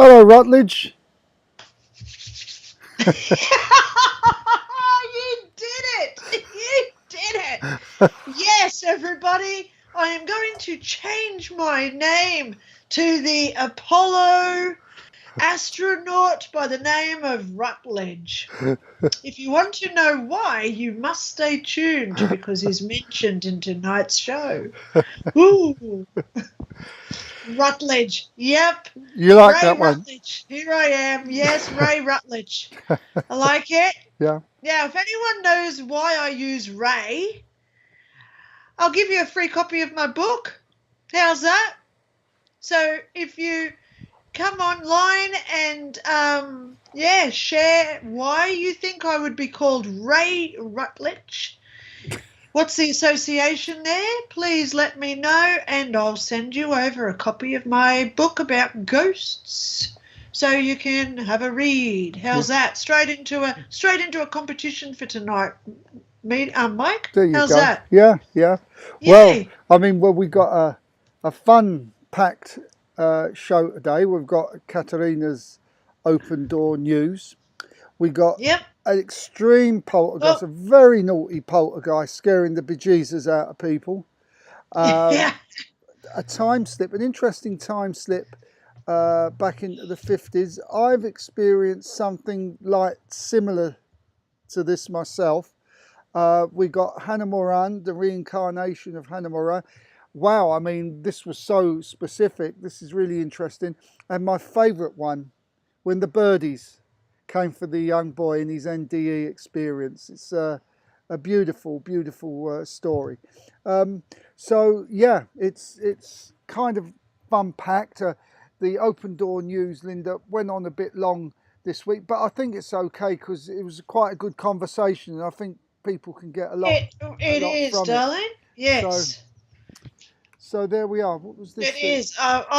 Hello, Rutledge. You did it! You did it! Yes, everybody, I am going to change my name to the Apollo astronaut by the name of Rutledge. If you want to know why, you must stay tuned because he's mentioned in tonight's show. Ooh, Rutledge. Yep. You like Ray that one? Rutledge. Here I am. Yes, Ray Rutledge. I like it. Yeah. Now, if anyone knows why I use Ray, I'll give you a free copy of my book. How's that? So if you come online and, share why you think I would be called Ray Rutledge, what's the association there? Please let me know and I'll send you over a copy of my book about ghosts so you can have a read. How's that? Straight into a competition for tonight. Mike? There you How's go. that? Yeah. Yay. Well, we got a fun-packed show today. We've got Katerina's Open Door News. We got Yep. an extreme poltergeist, a very naughty poltergeist, scaring the bejesus out of people. Yeah. A time slip, an interesting time slip back into the 50s. I've experienced something like similar to this myself. We got Hannah Moran, the reincarnation of Hannah Moran. Wow, I mean, this was so specific. This is really interesting. And my favourite one, when the birdies came for the young boy in his NDE experience. It's a beautiful, beautiful story. So yeah, it's kind of fun packed. The Open Door News, Linda, went on a bit long this week, but I think it's okay because it was quite a good conversation, and I think people can get a lot. It is, from darling. it. Yes. So there we are. What was this? It is.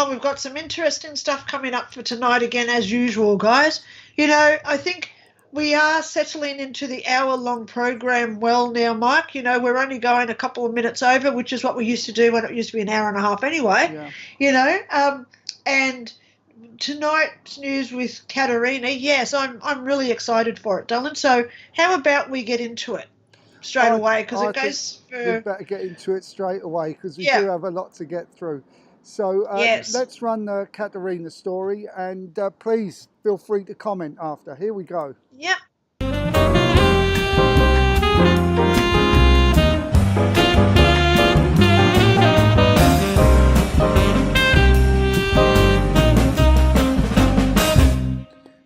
We've got some interesting stuff coming up for tonight again, as usual, guys. You know, I think we are settling into the hour-long program well now, Mike. You know, we're only going a couple of minutes over, which is what we used to do when it used to be an hour and a half anyway. Yeah. You know, and tonight's news with Katerina, yes, I'm really excited for it, darling. So how about we get into it straight away, because it goes for... We better get into it straight away because we Yeah. do have a lot to get through. So Yes. let's run the Katerina story, and please feel free to comment after. Here we go. Yep.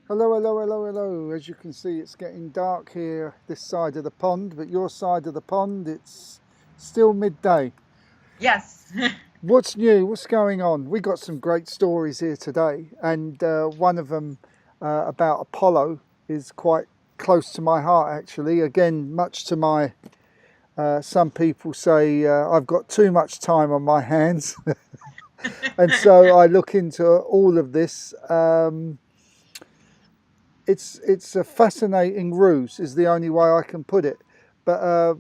Hello. As you can see, it's getting dark here this side of the pond, but your side of the pond, it's still midday. Yes. What's new? What's going on? We got some great stories here today, and one of them about Apollo is quite close to my heart, actually. Again, much to my some people say I've got too much time on my hands, and so I look into all of this. It's a fascinating ruse, is the only way I can put it. But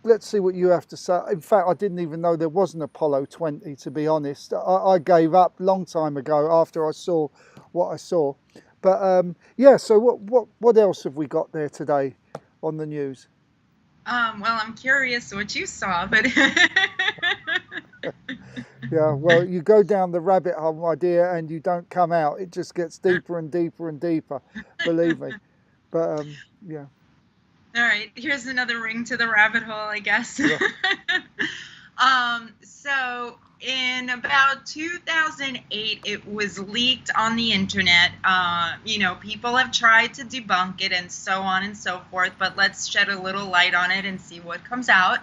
let's see what you have to say. In fact, I didn't even know there was an Apollo 20, to be honest. I gave up a long time ago after I saw what I saw. But yeah, so what else have we got there today on the news? Well, I'm curious what you saw, but Yeah, well, you go down the rabbit hole, my dear, and you don't come out. It just gets deeper and deeper and deeper, believe me. But yeah. All right, here's another ring to the rabbit hole, I guess. Yeah. So in about 2008, it was leaked on the internet. You know, people have tried to debunk it and so on and so forth, but let's shed a little light on it and see what comes out.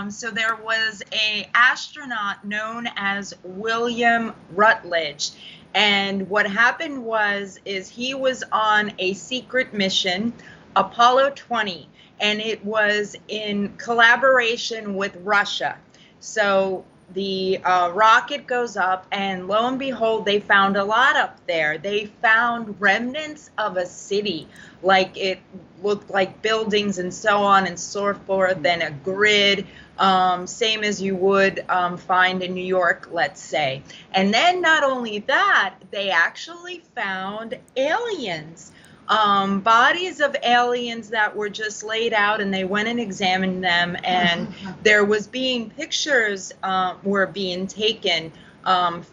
So there was an astronaut known as William Rutledge, and what happened is he was on a secret mission, Apollo 20, and it was in collaboration with Russia. So the rocket goes up, and lo and behold, they found a lot up there. They found remnants of a city, like it looked like buildings and so on and so forth, and a grid. same as you would find in New York, let's say. And then not only that, they actually found aliens. Bodies of aliens that were just laid out, and they went and examined them, and there was being pictures were being taken,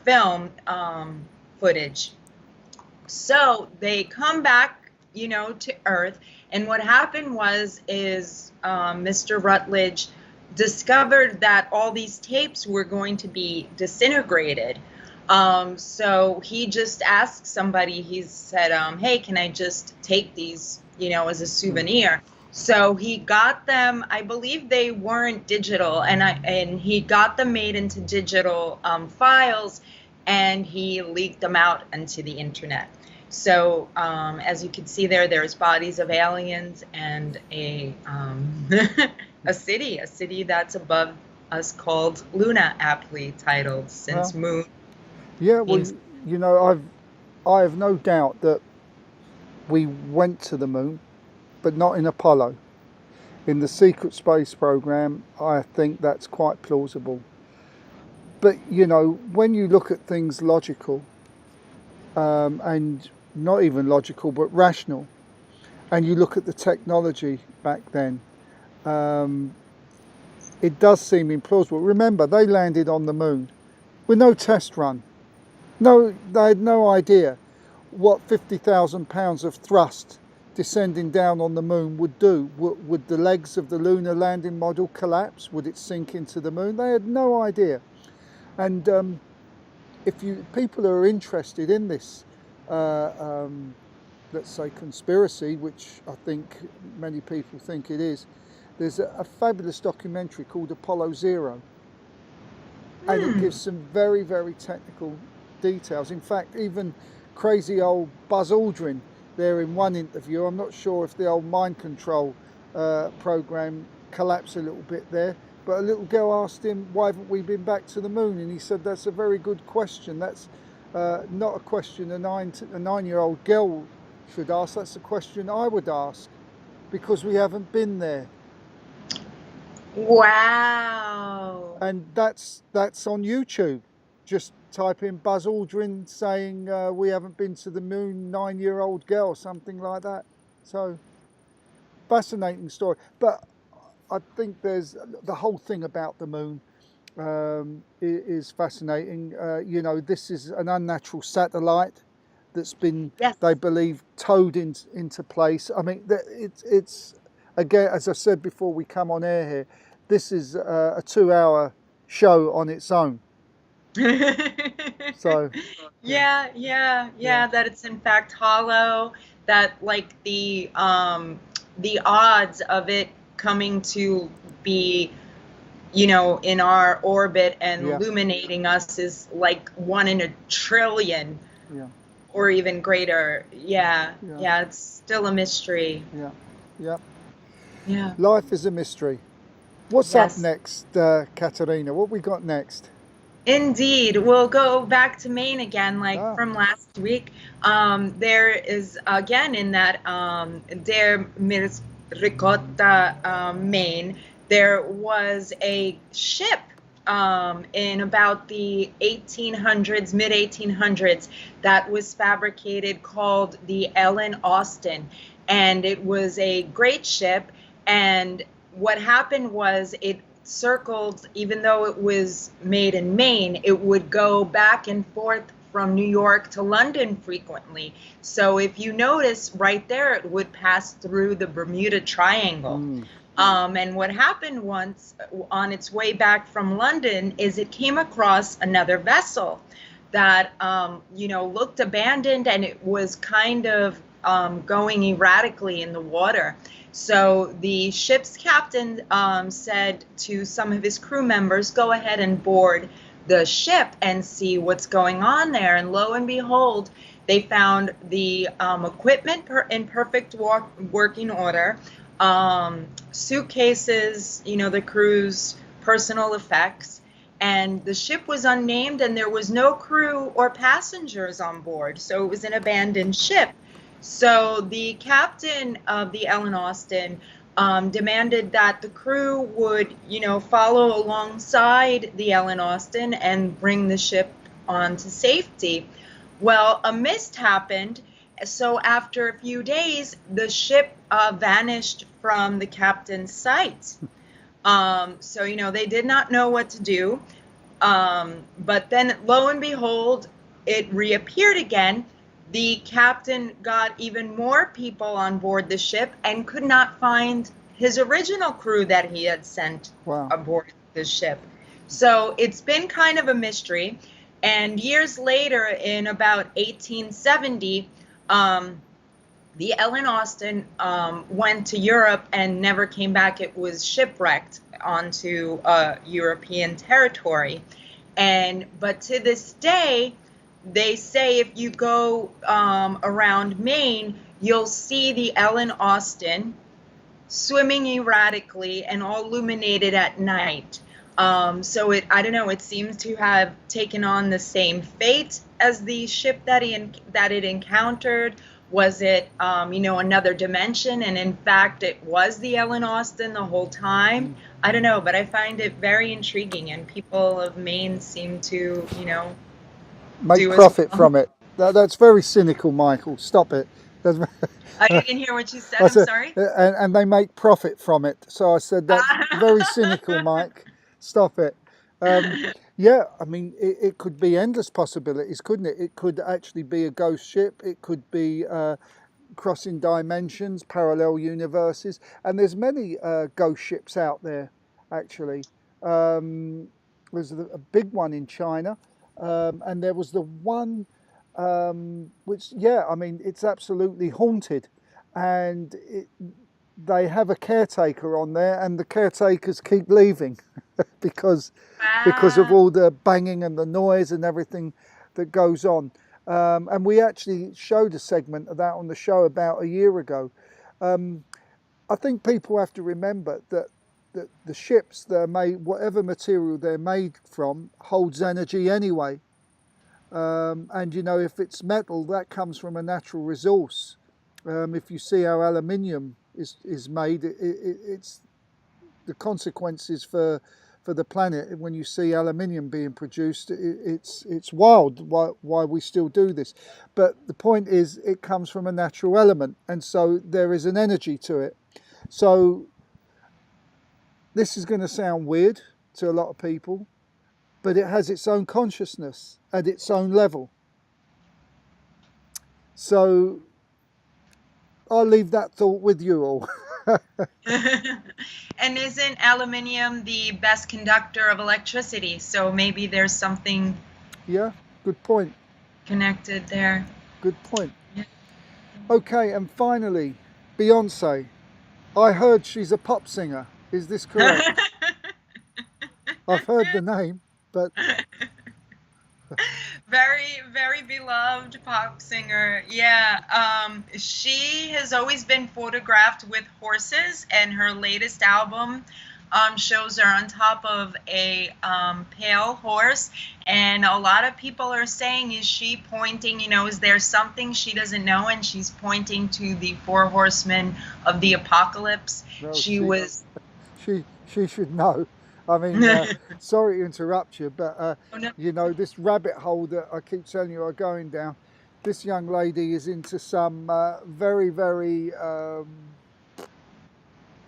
film footage. So they come back, to Earth, and what happened is Mr. Rutledge discovered that all these tapes were going to be disintegrated. So he just asked somebody, he said, hey, can I just take these, as a souvenir? So he got them, I believe they weren't digital, and he got them made into digital files, and he leaked them out into the internet. So as you can see there's bodies of aliens and a city that's above us called Luna, aptly titled, since Moon. Yeah, well, I have no doubt that we went to the moon, but not in Apollo. In the secret space program, I think that's quite plausible. But, when you look at things logical, and not even logical, but rational, and you look at the technology back then, it does seem implausible. Remember, they landed on the moon with no test run. No, they had no idea what 50,000 pounds of thrust descending down on the moon would do. Would the legs of the lunar landing module collapse? Would it sink into the moon? They had no idea. And if people are interested in this, let's say, conspiracy, which I think many people think it is, there's a fabulous documentary called Apollo Zero, and it gives some very, very technical details. In fact, even crazy old Buzz Aldrin there in one interview, I'm not sure if the old mind control program collapsed a little bit there, but a little girl asked him, why haven't we been back to the moon? And he said, that's a very good question. That's not a question a 9-year-old girl should ask. That's a question I would ask, because we haven't been there. Wow. And that's on YouTube. Just type in Buzz Aldrin saying we haven't been to the moon, 9-year-old girl, something like that. So fascinating story. But I think there's the whole thing about the moon is fascinating. This is an unnatural satellite that's been, they believe, towed into place. I mean, it's again, as I said before we come on air here, this is a 2-hour show on its own. So that it's in fact hollow, that like the odds of it coming to be in our orbit and illuminating us is like 1 in a trillion, or even greater. It's still a mystery. Life is a mystery. What's up next, Katerina? What we got next? Indeed. We'll go back to Maine again, from last week. There is, again, in that Der Misericordia, Maine, there was a ship in about the 1800s, mid-1800s, that was fabricated called the Ellen Austin. And it was a great ship, and what happened was it circled, even though it was made in Maine, it would go back and forth from New York to London frequently. So if you notice right there, it would pass through the Bermuda Triangle. And what happened once on its way back from London is it came across another vessel that, looked abandoned, and it was kind of going erratically in the water. So the ship's captain said to some of his crew members, go ahead and board the ship and see what's going on there. And lo and behold, they found the equipment in perfect working order, suitcases, the crew's personal effects, and the ship was unnamed, and there was no crew or passengers on board. So it was an abandoned ship. So the captain of the Ellen Austin demanded that the crew would, follow alongside the Ellen Austin and bring the ship on to safety. Well, a mist happened, so after a few days, the ship vanished from the captain's sight. So, they did not know what to do. But then, lo and behold, it reappeared again. The captain got even more people on board the ship and could not find his original crew that he had sent aboard the ship. So it's been kind of a mystery. And years later, in about 1870, the Ellen Austin went to Europe and never came back. It was shipwrecked onto European territory. But to this day, they say if you go around Maine, you'll see the Ellen Austin swimming erratically and all illuminated at night. So I don't know, it seems to have taken on the same fate as the ship that it encountered. Was it, another dimension? And in fact, it was the Ellen Austin the whole time. I don't know, but I find it very intriguing, and people of Maine seem to, make profit from it. That's very cynical, Michael. Stop it. I didn't hear what you said. I'm sorry. And they make profit from it. So I said that's very cynical, Mike. Stop it. Yeah, I mean, it could be endless possibilities, couldn't it? It could actually be a ghost ship. It could be crossing dimensions, parallel universes. And there's many ghost ships out there, actually. There's a big one in China. And there was the one which, I mean, it's absolutely haunted. And they have a caretaker on there, and the caretakers keep leaving because of all the banging and the noise and everything that goes on. And we actually showed a segment of that on the show about a year ago. I think people have to remember that the ships, they're made, whatever material they're made from, holds energy anyway. And if it's metal, that comes from a natural resource. If you see how aluminium is made, it's the consequences for the planet. When you see aluminium being produced, it's wild why we still do this. But the point is, it comes from a natural element, and so there is an energy to it. So this is going to sound weird to a lot of people, but it has its own consciousness at its own level. So I'll leave that thought with you all. And isn't aluminium the best conductor of electricity? So maybe there's something. Yeah, good point. Connected there. Good point. Yeah. Okay, and finally, Beyonce. I heard she's a pop singer. Is this correct? I've heard the name, but... Very, very beloved pop singer. Yeah, she has always been photographed with horses, and her latest album shows her on top of a pale horse. And a lot of people are saying, is she pointing, is there something she doesn't know? And she's pointing to the 4 horsemen of the apocalypse. No, She should know. I mean, sorry to interrupt you, but, Oh, no. this rabbit hole that I keep telling you are going down, this young lady is into some very, very,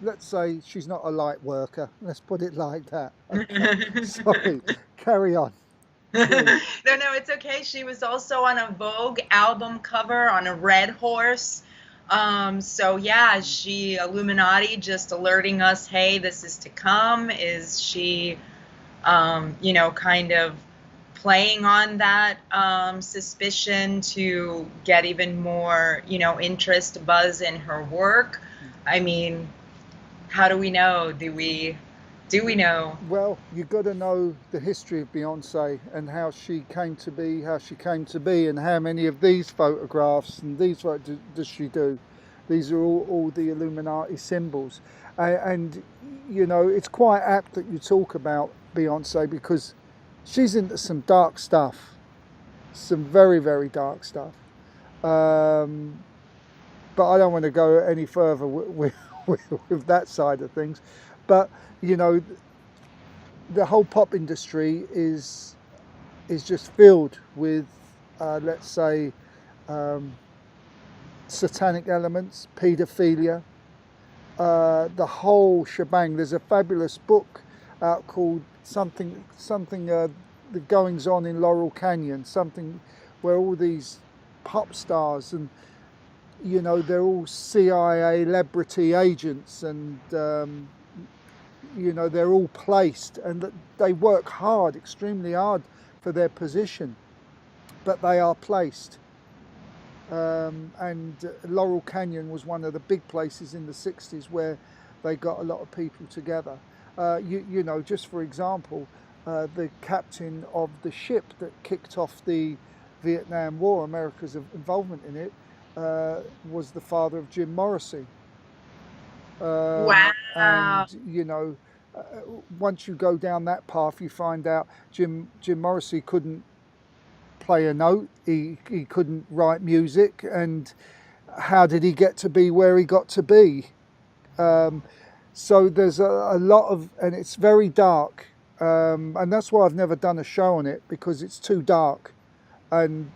let's say she's not a light worker. Let's put it like that. Okay. Sorry, carry on. No, it's okay. She was also on a Vogue album cover on a red horse. So yeah, she Illuminati just alerting us, hey, this is to come. Is she, kind of playing on that suspicion to get even more, interest, buzz in her work? I mean, how do we know? Do we know? Well, you've got to know the history of Beyonce and how she came to be, and how many of these photographs and these does she do. These are all the Illuminati symbols. And it's quite apt that you talk about Beyonce, because she's into some dark stuff, some very, very dark stuff. But I don't want to go any further with with that side of things. But you know, the whole pop industry is just filled with, let's say, satanic elements, paedophilia, the whole shebang. There's a fabulous book out called something the goings on in Laurel Canyon, something where all these pop stars, and you know, they're all CIA celebrity agents, and you know, they're all placed, and that they work hard, extremely hard for their position, but they are placed. And Laurel Canyon was one of the big places in the 60s where they got a lot of people together. You know, just for example, the captain of the ship that kicked off the Vietnam War, America's involvement in it, was the father of Jim Morrissey. Wow. And you know, once you go down that path, you find out Jim Morrissey couldn't play a note, he couldn't write music, and how did he get to be where he got to be? So there's a lot of, and it's very dark, and that's why I've never done a show on it, because it's too dark, and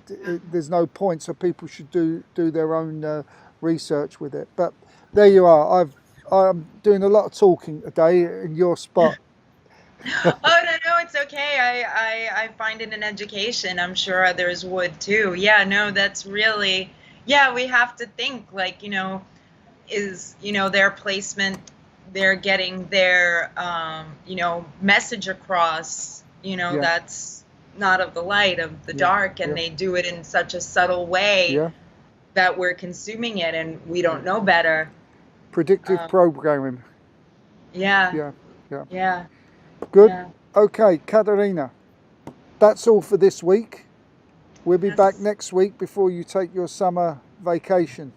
there's no point. So people should do their own research with it. But there you are. I'm doing a lot of talking today in your spot. Oh, no, it's okay. I find it an education. I'm sure others would too. Yeah, no, that's really, yeah, we have to think, like, you know, is, you know, their placement, they're getting their, you know, message across, you know, that's not of the light, of the dark, and they do it in such a subtle way that we're consuming it and we don't know better. Predictive programming. Yeah. Good. Yeah. Okay, Katerina, that's all for this week. We'll be back next week before you take your summer vacation.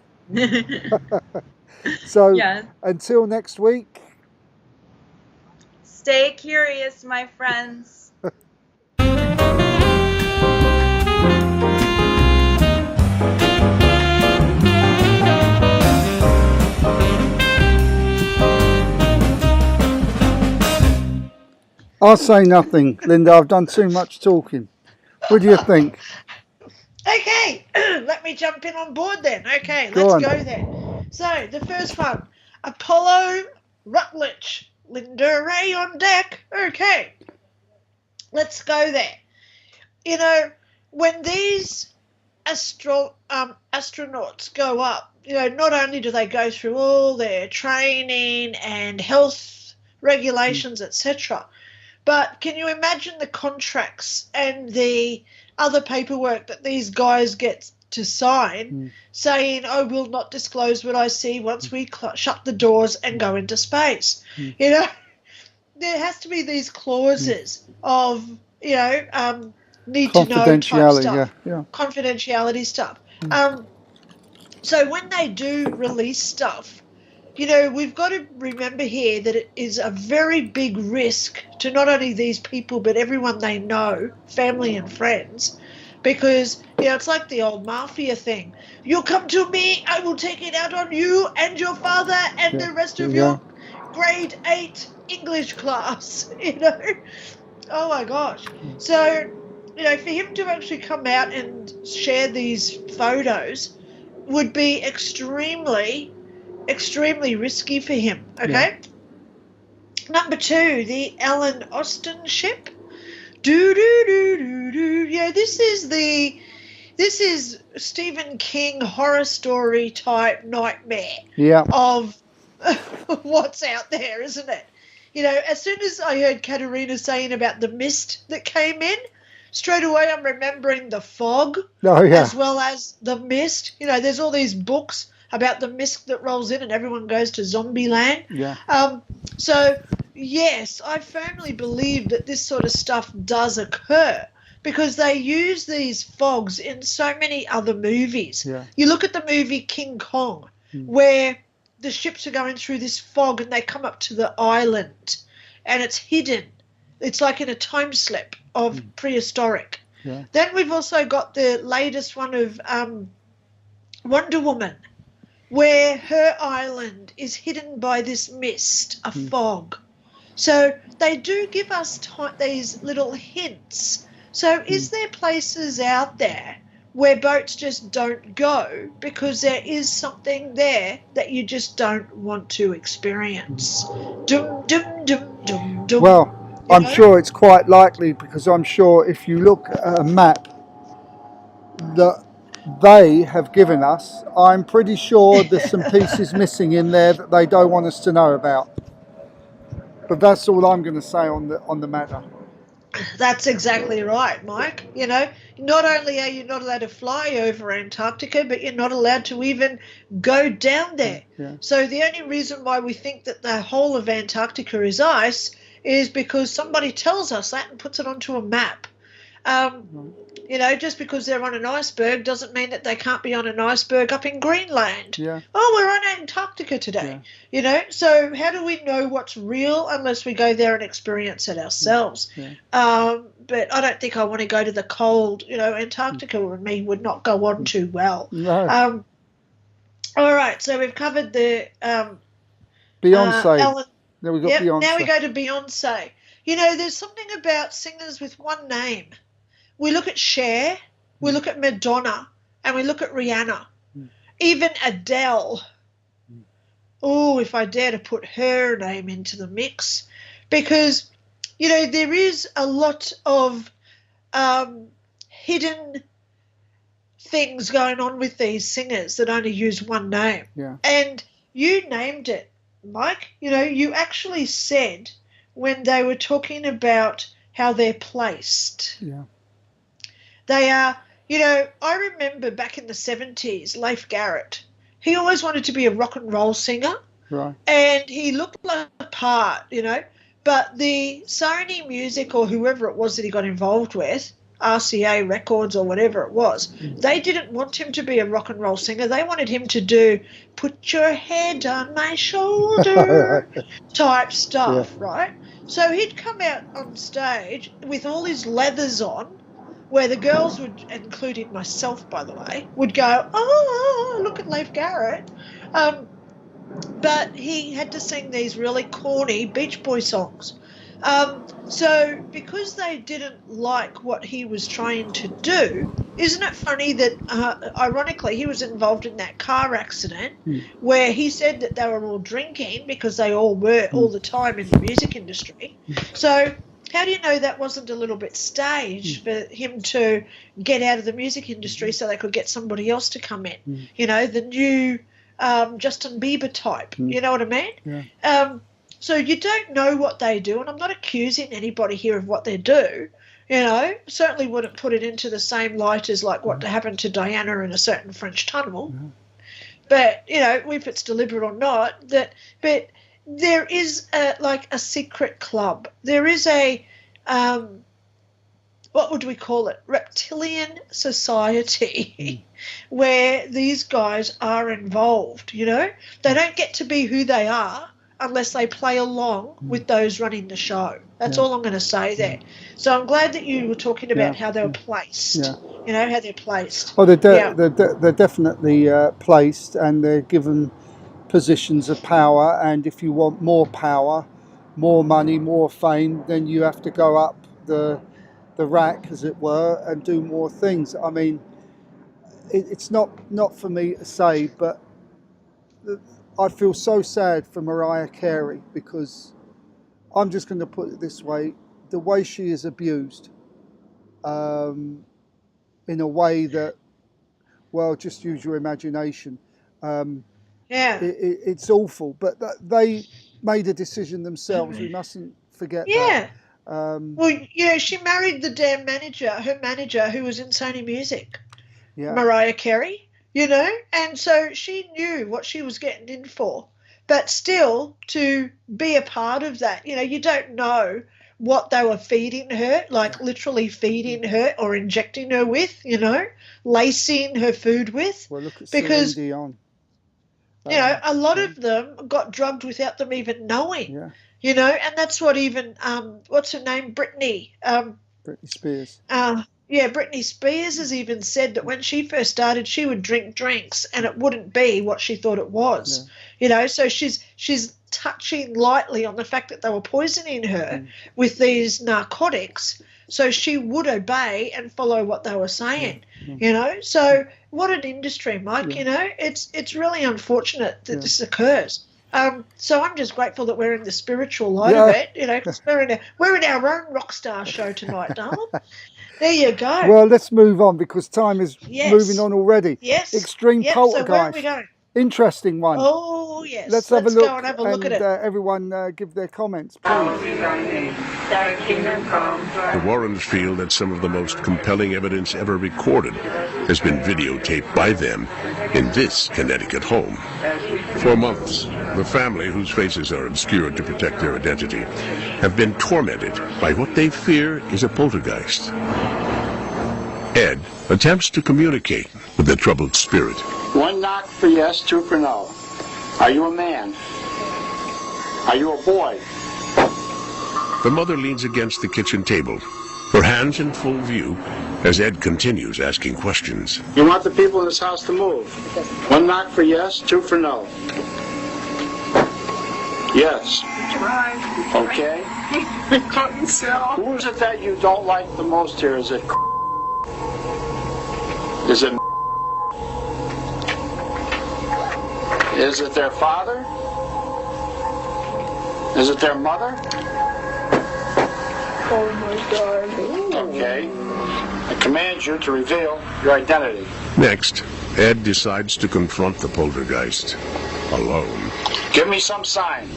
So until next week, stay curious, my friends. I'll say nothing, Linda. I've done too much talking. What do you think? Okay, let me jump in on board then. Okay, let's go then. So, the first one, Apollo Rutledge, Linda Ray on deck. Okay, let's go there. You know, when these astronauts go up, you know, not only do they go through all their training and health regulations, etc., but can you imagine the contracts and the other paperwork that these guys get to sign saying, oh, we'll not disclose what I see once we shut the doors and go into space? You know, there has to be these clauses of, you know, need to know type stuff, confidentiality stuff. So when they do release stuff, you know, we've got to remember here that it is a very big risk to not only these people but everyone they know, family and friends, because, you know, it's like the old mafia thing. You come to me, I will take it out on you and your father and the rest of your grade 8 English class, you know. Oh, my gosh. So, you know, for him to actually come out and share these photos would be extremely risky for him. Okay. Number 2, the Ellen Austin ship. Yeah, this is Stephen King horror story type nightmare of what's out there, isn't it? You know, as soon as I heard Katerina saying about the mist that came in, straight away I'm remembering the fog as well as the mist. You know, there's all these books about the mist that rolls in and everyone goes to zombie land. So, yes, I firmly believe that this sort of stuff does occur because they use these fogs in so many other movies. You look at the movie King Kong where the ships are going through this fog and they come up to the island and it's hidden. It's like in a time slip of prehistoric. Then we've also got the latest one of Wonder Woman. where her island is hidden by this mist, a fog. So they do give us these little hints. So is there places out there where boats just don't go because there is something there that you just don't want to experience? Dum, dum, dum, dum, dum. Well, You I'm know? sure it's quite likely, because I'm sure if you look at a map that they have given us, I'm pretty sure there's some pieces missing in there that they don't want us to know about. But that's all I'm going to say on the matter. That's exactly right, Mike. You know, not only are you not allowed to fly over Antarctica, but you're not allowed to even go down there. Yeah. So the only reason why we think that the whole of Antarctica is is because somebody tells us that and puts it onto a map. You know, just because they're on an iceberg doesn't mean that they can't be on an iceberg up in Greenland. Yeah. Oh, we're on Antarctica today. Yeah. You know, so how do we know what's real unless we go there and experience it ourselves? Yeah. But I don't think I want to go to the cold. You know, Antarctica with me would not go on too well. No. All right, so we've covered the Beyonce. Ellen. Then we got Yep, Beyonce. now we go to Beyonce. You know, there's something about singers with one name. We look at Cher, we look at Madonna, and we look at Rihanna. Even Adele. Oh, if I dare to put her name into the mix. Because, you know, there is a lot of hidden things going on with these singers that only use one name. Yeah. And you named it, Mike. You know, you actually said when they were talking about how they're placed. Yeah. They are, you know, I remember back in the 70s, Leif Garrett, he always wanted to be a rock and roll singer. Right. And he looked like a part, you know, but the Sony Music or whoever it was that he got involved with, RCA Records or whatever it was, they didn't want him to be a rock and roll singer. They wanted him to do put your head on my shoulder type stuff, right? So he'd come out on stage with all his leathers on, where the girls would, including myself, by the way, would go, oh, look at Leif Garrett. But he had to sing these really corny Beach Boy songs. So because they didn't like what he was trying to do, isn't it funny that, ironically, he was involved in that car accident where he said that they were all drinking because they all were all the time in the music industry. So how do you know that wasn't a little bit staged for him to get out of the music industry so they could get somebody else to come in? You know, the new Justin Bieber type. You know what I mean? Yeah. So you don't know what they do, and I'm not accusing anybody here of what they do. You know, certainly wouldn't put it into the same light as like what happened to Diana in a certain French tunnel. But, you know, if it's deliberate or not, but there is like a secret club. There is a, what would we call it? Reptilian society where these guys are involved, you know. They don't get to be who they are unless they play along with those running the show. That's all I'm going to say there. So I'm glad that you were talking about how they were placed, you know, how they're placed. Oh, they're definitely placed, and they're given positions of power, and if you want more power, more money, more fame, then you have to go up the rack, as it were, and do more things. I mean, it's not for me to say, but I feel so sad for Mariah Carey, because I'm just going to put it this way: the way she is abused, in a way that, well, just use your imagination. It's awful, but they made a decision themselves. We mustn't forget that. Well, you know, she married the damn manager, her manager, who was in Sony Music, Mariah Carey. You know, and so she knew what she was getting in for. But still, to be a part of that, you know, you don't know what they were feeding her, like literally feeding her or injecting her with, you know, lacing her food with. Well, look at because, Celine Dion. You know, a lot of them got drugged without them even knowing. Yeah. You know, and that's what even, what's her name, Britney Spears. Yeah, Britney Spears has even said that when she first started, she would drink drinks and it wouldn't be what she thought it was. You know, so she's touching lightly on the fact that they were poisoning her with these narcotics, so she would obey and follow what they were saying. You know, so what an industry, Mike. You know, it's really unfortunate that this occurs. So I'm just grateful that we're in the spiritual light of it, you know, because we're in our own rock star show tonight, darling. There you go. Well, let's move on because time is moving on already. Yes. Extreme Poltergeist. So where are we going? Interesting one. Oh, yes. Let's have a look go and have a look at it. Everyone give their comments, please. The Warrens feel that some of the most compelling evidence ever recorded has been videotaped by them in this Connecticut home. For months, the family, whose faces are obscured to protect their identity, have been tormented by what they fear is a poltergeist. Ed attempts to communicate with the troubled spirit. 1 knock for yes, 2 for no. Are you a man? Are you a boy? The mother leans against the kitchen table, her hands in full view, as Ed continues asking questions. You want the people in this house to move. 1 knock for yes, 2 for no. Yes. Okay. Who is it that you don't like the most here? Is it? Is it? Is it their father? Is it their mother? Oh my God. Okay. I command you to reveal your identity. Next, Ed decides to confront the poltergeist alone. Give me some sign.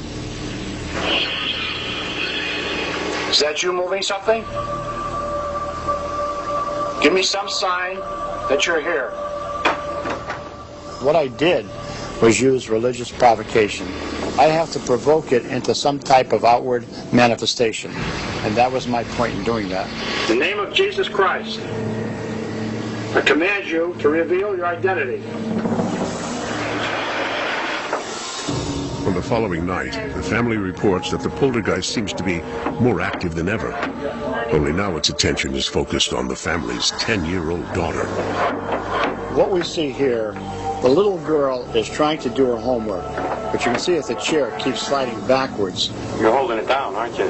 Is that you moving something? Give me some sign that you're here. What I did was use religious provocation. I have to provoke it into some type of outward manifestation. And that was my point in doing that. In the name of Jesus Christ, I command you to reveal your identity. On the following night, the family reports that the poltergeist seems to be more active than ever. Only now its attention is focused on the family's 10-year-old daughter. What we see here, the little girl is trying to do her homework, but you can see that the chair keeps sliding backwards. You're holding it down, aren't you?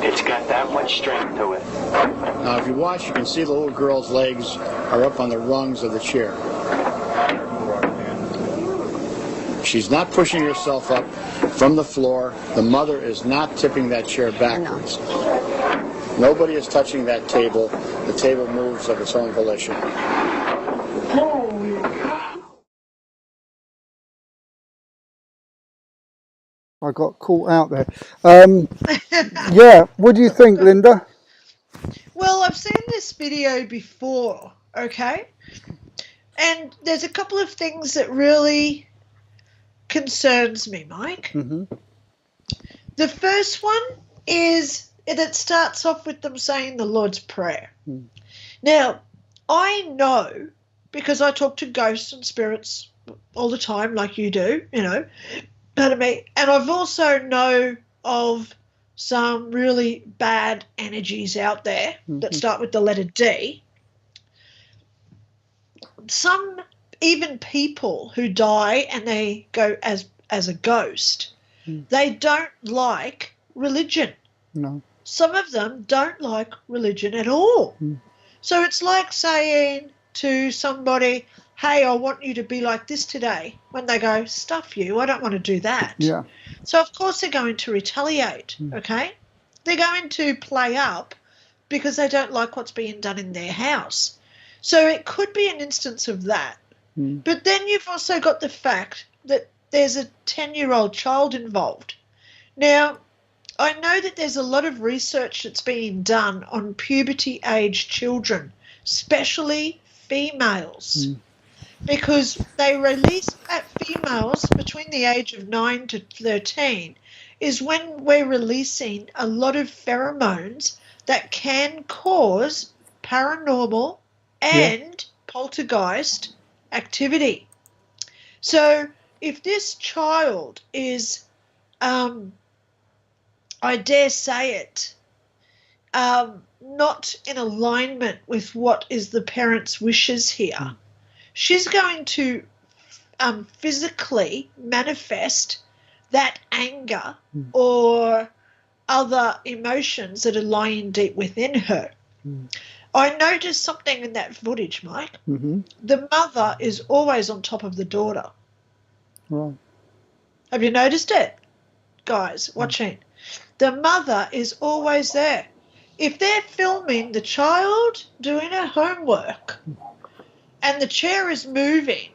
It's got that much strength to it. Now, if you watch, you can see the little girl's legs are up on the rungs of the chair. She's not pushing herself up from the floor. The mother is not tipping that chair backwards. Nobody is touching that table. The table moves of its own volition. Holy cow. I got caught out there. Yeah, what do you think, Linda? Well, I've seen this video before, okay? And there's a couple of things that really concerns me, Mike. Mm-hmm. The first one is that starts off with them saying the Lord's Prayer. Now, I know, because I talk to ghosts and spirits all the time, like you do, you know, pardon me, and I've also know of some really bad energies out there that start with the letter D. Some even people who die and they go as a ghost, they don't like religion. No. Some of them don't like religion at all. So it's like saying to somebody, hey, I want you to be like this today, when they go, stuff you, I don't want to do that. Yeah. So, of course, they're going to retaliate, okay? They're going to play up because they don't like what's being done in their house. So it could be an instance of that. But then you've also got the fact that there's a 10-year-old child involved. Now, I know that there's a lot of research that's being done on puberty-age children, especially females, because they release at females between the age of 9 to 13 is when we're releasing a lot of pheromones that can cause paranormal and poltergeist activity. So if this child is, I dare say it, not in alignment with what is the parent's wishes here, she's going to physically manifest that anger or other emotions that are lying deep within her. I noticed something in that footage, Mike. Mm-hmm. The mother is always on top of the daughter. Right. Have you noticed it, guys, watching? The mother is always there. If they're filming the child doing her homework and the chair is moving,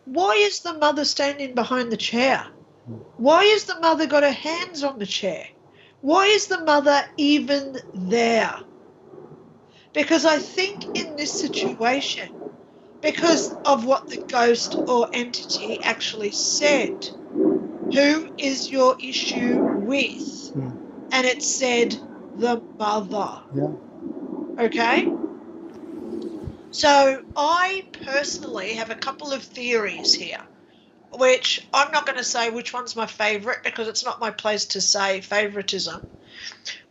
why is the mother standing behind the chair? Why is the mother got her hands on the chair? Why is the mother even there? Because I think in this situation, because of what the ghost or entity actually said, who is your issue with? And it said the mother. Yeah. Okay? So I personally have a couple of theories here, which I'm not going to say which one's my favourite because it's not my place to say favouritism.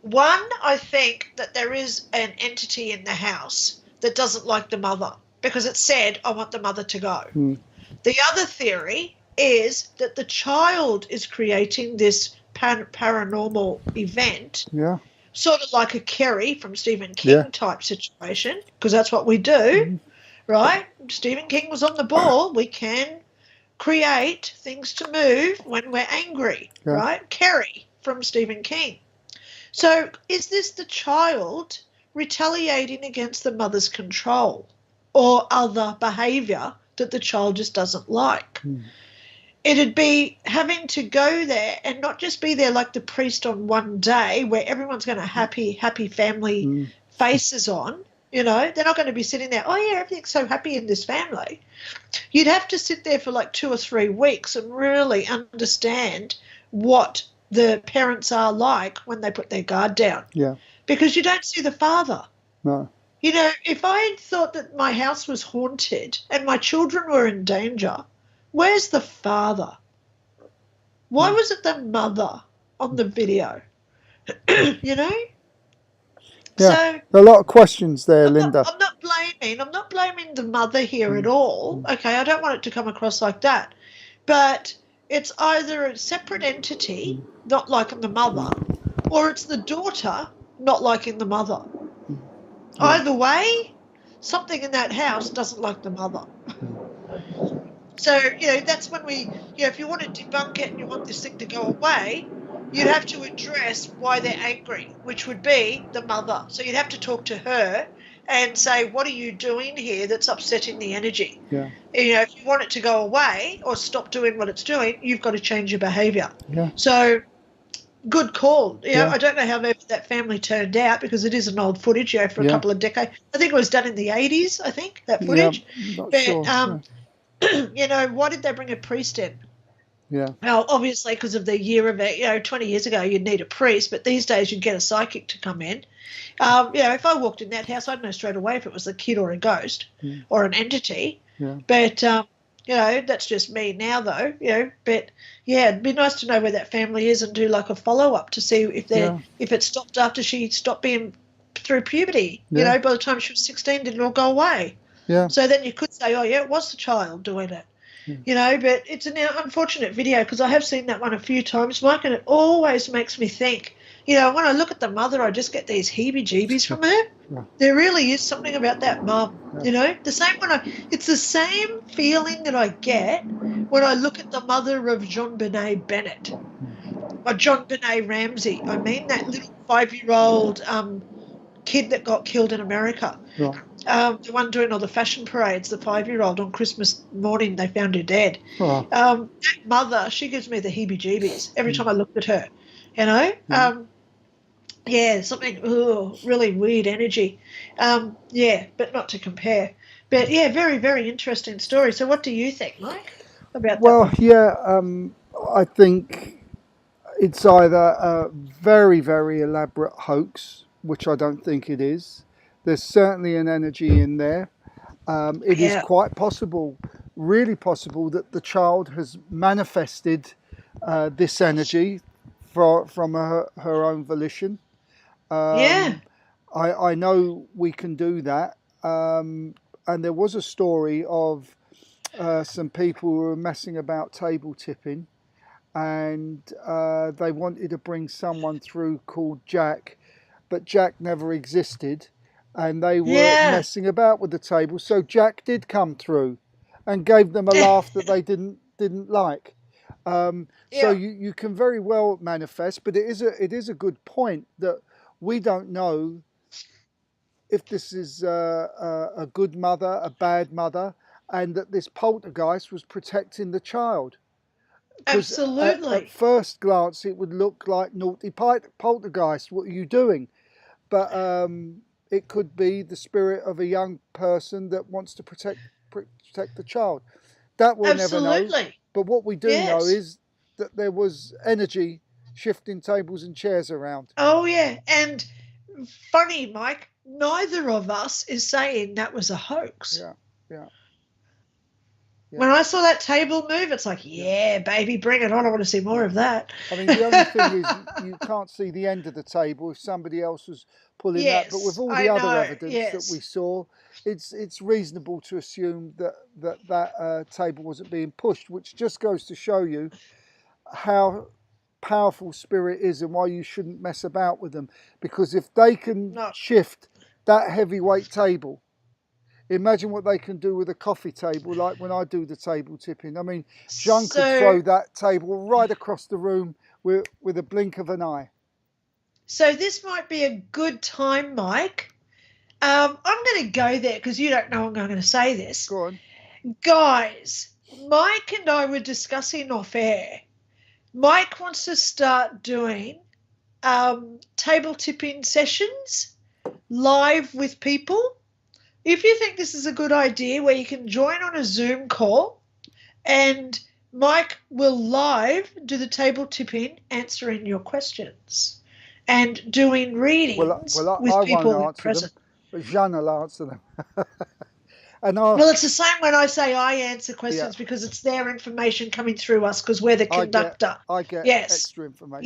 One, I think that there is an entity in the house that doesn't like the mother because it said, I want the mother to go. The other theory is that the child is creating this paranormal event, sort of like a Kerry from Stephen King type situation, because that's what we do, right? Stephen King was on the ball. We can create things to move when we're angry, right? Kerry from Stephen King. So is this the child retaliating against the mother's control or other behaviour that the child just doesn't like? It'd be having to go there and not just be there like the priest on one day where everyone's going to happy family faces on. You know, they're not going to be sitting there, oh, yeah, everything's so happy in this family. You'd have to sit there for like 2 or 3 weeks and really understand what the parents are like when they put their guard down. Yeah. Because you don't see the father. No. You know, if I thought that my house was haunted and my children were in danger, where's the father? Why was it the mother on the video? You know? Yeah. So a lot of questions there, Linda. I'm not blaming the mother here at all. Okay, I don't want it to come across like that. But it's either a separate entity not liking the mother or it's the daughter not liking the mother. Either way, something in that house doesn't like the mother. So, you know, that's when if you want to debunk it and you want this thing to go away, you'd have to address why they're angry, which would be the mother. So you'd have to talk to her and say, what are you doing here that's upsetting the energy? Yeah. You know, if you want it to go away or stop doing what it's doing, you've got to change your behaviour. Yeah. So good call. You know, Yeah. I don't know how that family turned out because it is an old footage, for a couple of decades. I think it was done in the 80s, I think, that footage. Yeah, not But, sure. you know, why did they bring a priest in? Yeah. Well, obviously because of the year of it, 20 years ago you'd need a priest, but these days you'd get a psychic to come in. If I walked in that house, I'd know straight away if it was a kid or a ghost or an entity. Yeah. But, that's just me now though, But, yeah, it'd be nice to know where that family is and do like a follow-up to see if if it stopped after she stopped being through puberty. Yeah. You know, by the time she was 16, did it all go away? Yeah. So then you could say, oh, yeah, it was the child doing it. You know, but it's an unfortunate video because I have seen that one a few times, Mike, and it always makes me think, when I look at the mother, I just get these heebie-jeebies from her. Yeah. There really is something about that mum, the same it's the same feeling that I get when I look at the mother of JonBenet Bennett, or JonBenet Ramsey. I mean that little 5-year-old kid that got killed in America. Right. The one doing all the fashion parades, the 5-year-old, on Christmas morning they found her dead. Oh. That mother, she gives me the heebie-jeebies every time I looked at her, something, really weird energy. But not to compare. But, yeah, very, very interesting story. So what do you think, Mike, about that one? I think it's either a very, very elaborate hoax, which I don't think it is. There's certainly an energy in there. It is quite possible, really possible, that the child has manifested this energy from her own volition. I know we can do that. And there was a story of some people who were messing about table tipping, and they wanted to bring someone through called Jack, but Jack never existed, and they were messing about with the table. So Jack did come through and gave them a laugh that they didn't like. So you can very well manifest, but it is a good point that we don't know if this is a good mother, a bad mother, and that this poltergeist was protecting the child. Absolutely. At first glance, it would look like naughty poltergeist. What are you doing? But it could be the spirit of a young person that wants to protect the child. That we'll never know. But what we do know is that there was energy shifting tables and chairs around. Oh, yeah. And funny, Mike, neither of us is saying that was a hoax. Yeah. When I saw that table move, it's like, yeah, baby, bring it on. I want to see more of that. I mean, the only thing is you can't see the end of the table if somebody else was pulling that. But with all the other evidence that we saw, it's reasonable to assume that table wasn't being pushed, which just goes to show you how powerful spirit is and why you shouldn't mess about with them. Because if they can shift that heavyweight table, imagine what they can do with a coffee table, like when I do the table tipping. I mean, John could throw that table right across the room with a blink of an eye. So this might be a good time, Mike. I'm going to go there because you don't know I'm going to say this. Go on. Guys, Mike and I were discussing off air. Mike wants to start doing table tipping sessions live with people. If you think this is a good idea where you can join on a Zoom call and Mike will live do the table tipping, answering your questions and doing readings with people present. But Jean will answer them. Well, it's the same when I say I answer questions because it's their information coming through us because we're the conductor. I get extra information.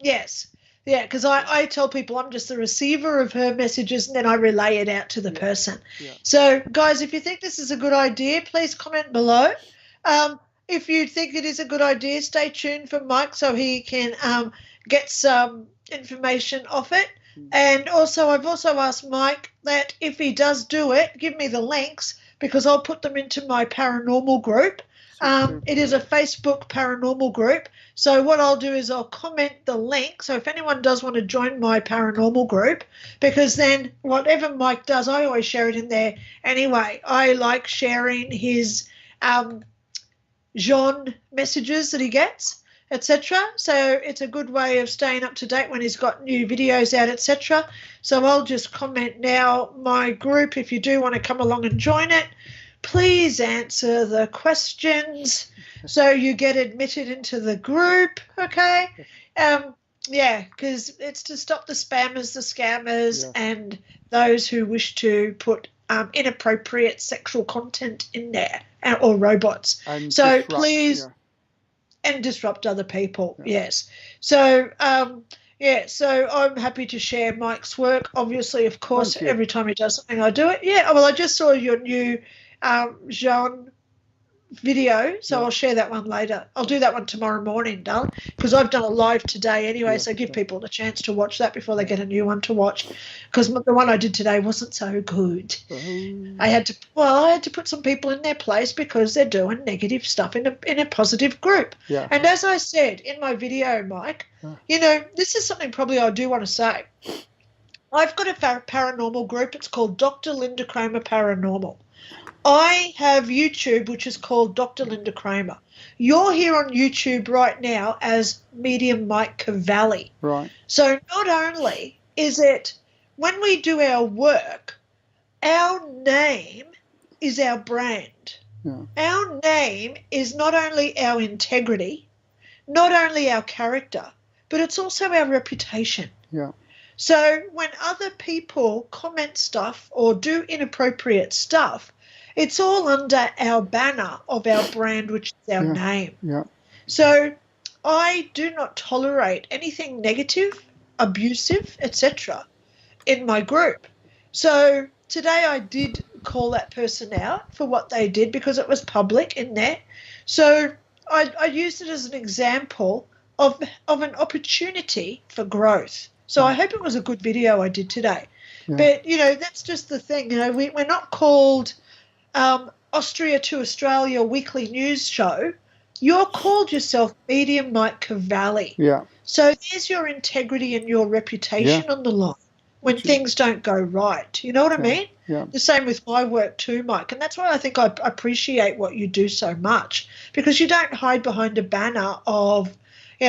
Yes. Yeah, because I tell people I'm just the receiver of her messages and then I relay it out to the person. Yeah. So, guys, if you think this is a good idea, please comment below. If you think it is a good idea, stay tuned for Mike so he can get some information off it. And also, I've also asked Mike that if he does do it, give me the links because I'll put them into my paranormal group. It is a Facebook paranormal group. So what I'll do is I'll comment the link. So if anyone does want to join my paranormal group, because then whatever Mike does, I always share it in there anyway. I like sharing his Jean messages that he gets, etc. So it's a good way of staying up to date when he's got new videos out, etc. So I'll just comment now my group. If you do want to come along and join it, please answer the questions so you get admitted into the group, okay? Because it's to stop the spammers, the scammers, and those who wish to put inappropriate sexual content in there, or robots. And so please, and disrupt other people, yes. So, so I'm happy to share Mike's work. Obviously, of course, every time he does something, I do it. Yeah, well, I just saw your new Jean video, so I'll share that one later. I'll do that one tomorrow morning, darling, because I've done a live today anyway, so give people a chance to watch that before they get a new one to watch, because the one I did today wasn't so good. I had to put some people in their place because they're doing negative stuff in a positive group. And as I said in my video, Mike, you know, this is something probably I do want to say. I've got a paranormal group. It's called Dr. Linda Kramer Paranormal. I have YouTube, which is called Dr. Linda Kramer. You're here on YouTube right now as Medium Mike Cavalli. Right. So not only is it, when we do our work, our name is our brand. Yeah. Our name is not only our integrity, not only our character, but it's also our reputation. Yeah. So when other people comment stuff or do inappropriate stuff, it's all under our banner of our brand, which is our name. Yeah. So I do not tolerate anything negative, abusive, etc. in my group. So today I did call that person out for what they did because it was public in there. So I used it as an example of an opportunity for growth. So I hope it was a good video I did today. Yeah. But, that's just the thing. We're not called Austria to Australia weekly news show. You're called yourself Medium Mike Cavalli. Yeah. So there's your integrity and your reputation on the line when things don't go right. You know what I mean? Yeah. The same with my work too, Mike. And that's why I think I appreciate what you do so much, because you don't hide behind a banner of, you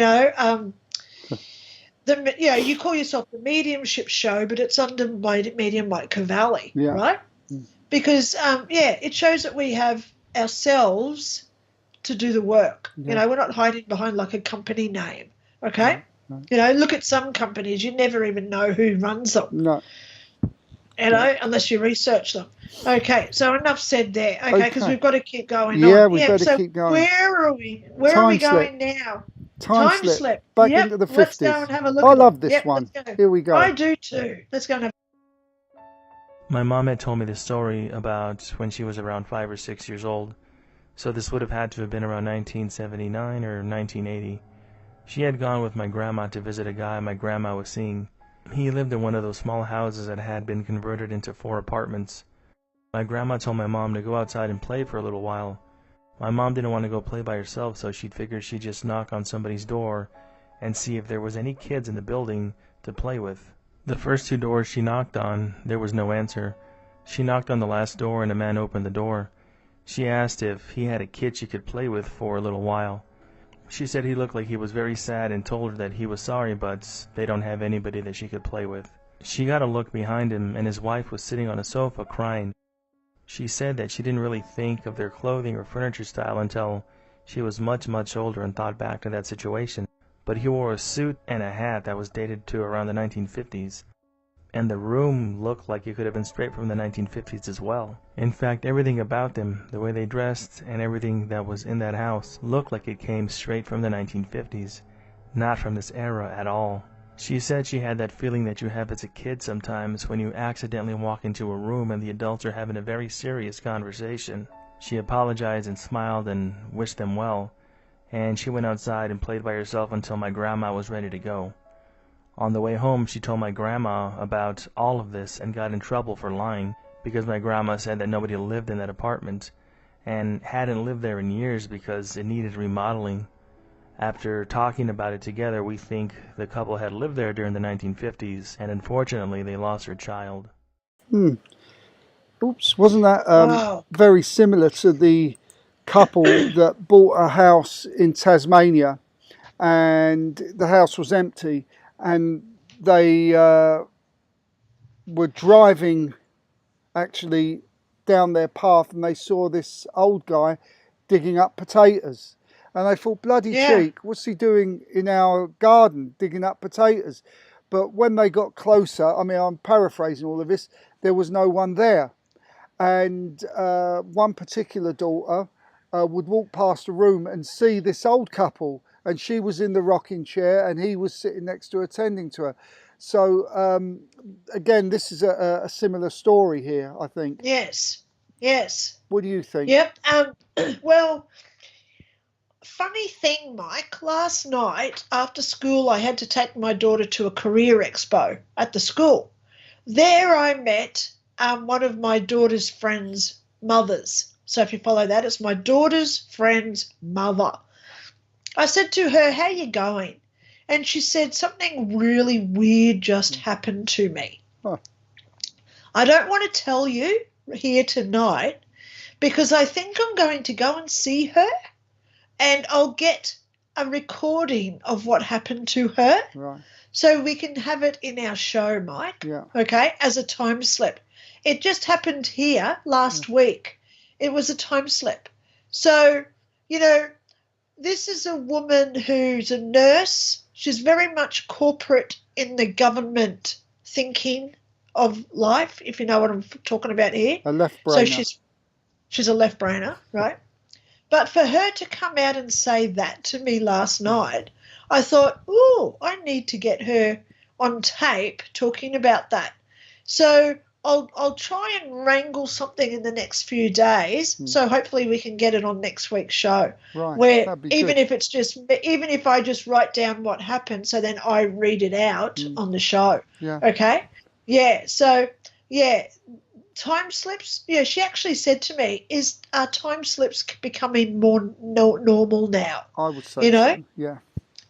call yourself the Mediumship Show, but it's under Medium Mike Cavalli, right? Because, it shows that we have ourselves to do the work. Yeah. We're not hiding behind like a company name, okay? No. Look at some companies, you never even know who runs them. No. Unless you research them. Okay, so enough said there. Okay, because we've got to keep going on. Yeah, we've got to keep going. Where are we? Where are we going now? Time slip. Back into the 50s. Let's go and have a look I at love this Yep, one. let's go. Here we go. I do too. Let's go and have My mom had told me this story about when she was around 5 or 6 years old, so this would have had to have been around 1979 or 1980. She had gone with my grandma to visit a guy my grandma was seeing. He lived in one of those small houses that had been converted into 4 apartments. My grandma told my mom to go outside and play for a little while. My mom didn't want to go play by herself, so she'd figured she'd just knock on somebody's door and see if there was any kids in the building to play with. The first 2 doors she knocked on, there was no answer. She knocked on the last door and a man opened the door. She asked if he had a kid she could play with for a little while. She said he looked like he was very sad and told her that he was sorry, but they don't have anybody that she could play with. She got a look behind him, and his wife was sitting on a sofa crying. She said that she didn't really think of their clothing or furniture style until she was much, much older and thought back to that situation. But he wore a suit and a hat that was dated to around the 1950s. And the room looked like it could have been straight from the 1950s as well. In fact, everything about them, the way they dressed and everything that was in that house, looked like it came straight from the 1950s, not from this era at all. She said she had that feeling that you have as a kid sometimes when you accidentally walk into a room and the adults are having a very serious conversation. She apologized and smiled and wished them well, and she went outside and played by herself until my grandma was ready to go. On the way home, she told my grandma about all of this and got in trouble for lying because my grandma said that nobody lived in that apartment and hadn't lived there in years because it needed remodeling. After talking about it together, we think the couple had lived there during the 1950s, and unfortunately, they lost their child. Oops, wasn't that very similar to the couple that bought a house in Tasmania and the house was empty? And they were driving actually down their path and they saw this old guy digging up potatoes. And they thought, bloody cheek, what's he doing in our garden digging up potatoes? But when they got closer, I mean, I'm paraphrasing all of this, there was no one there. And one particular daughter would walk past a room and see this old couple, and she was in the rocking chair and he was sitting next to her, attending to her. So again, this is a similar story here, I think. Yes. What do you think? Yep. Well, funny thing, Mike, last night after school I had to take my daughter to a career expo at the school. There I met one of my daughter's friends' mothers. So if you follow that, it's my daughter's friend's mother. I said to her, how you going? And she said, something really weird just happened to me. I don't want to tell you here tonight because I think I'm going to go and see her and I'll get a recording of what happened to her so we can have it in our show, Mike, okay, as a time slip. It just happened here last week. It was a time slip. So, this is a woman who's a nurse. She's very much corporate in the government thinking of life, if you know what I'm talking about here. A left-brainer. So she's a left-brainer, right? But for her to come out and say that to me last night, I thought, I need to get her on tape talking about that. So I'll try and wrangle something in the next few days. So hopefully we can get it on next week's show. Right, Where that'd be even good. if I just write down what happened, so then I read it out on the show. Yeah. Okay. Yeah. So yeah, time slips. Yeah, she actually said to me, "Are time slips becoming more normal now?" I would say You know? so. Yeah.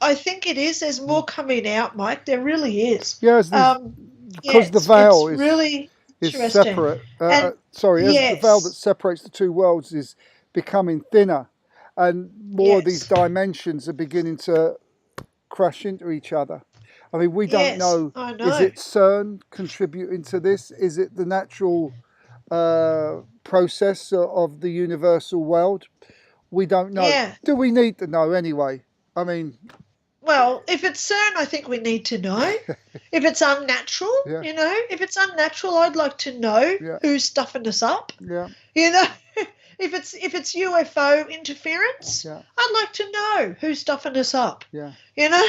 I think it is. There's more coming out, Mike. There really is. Yeah, as because the veil it's is really is interesting. separate. And- As the veil yes. that separates the two worlds is becoming thinner, and more of these Yes. dimensions are beginning to crash into each other. I mean, we don't Yes, know. I know. Is it CERN contributing to this? Is it the natural process of the universal world? We don't know. Yeah. Do we need to know anyway? I mean, Well, if it's CERN, I think we need to know. If it's unnatural, Yeah. if it's unnatural, I'd like to know Yeah. who's stuffing us up. yeah, You know, if it's UFO interference, yeah, I'd like to know who's stuffing us up. yeah. You know.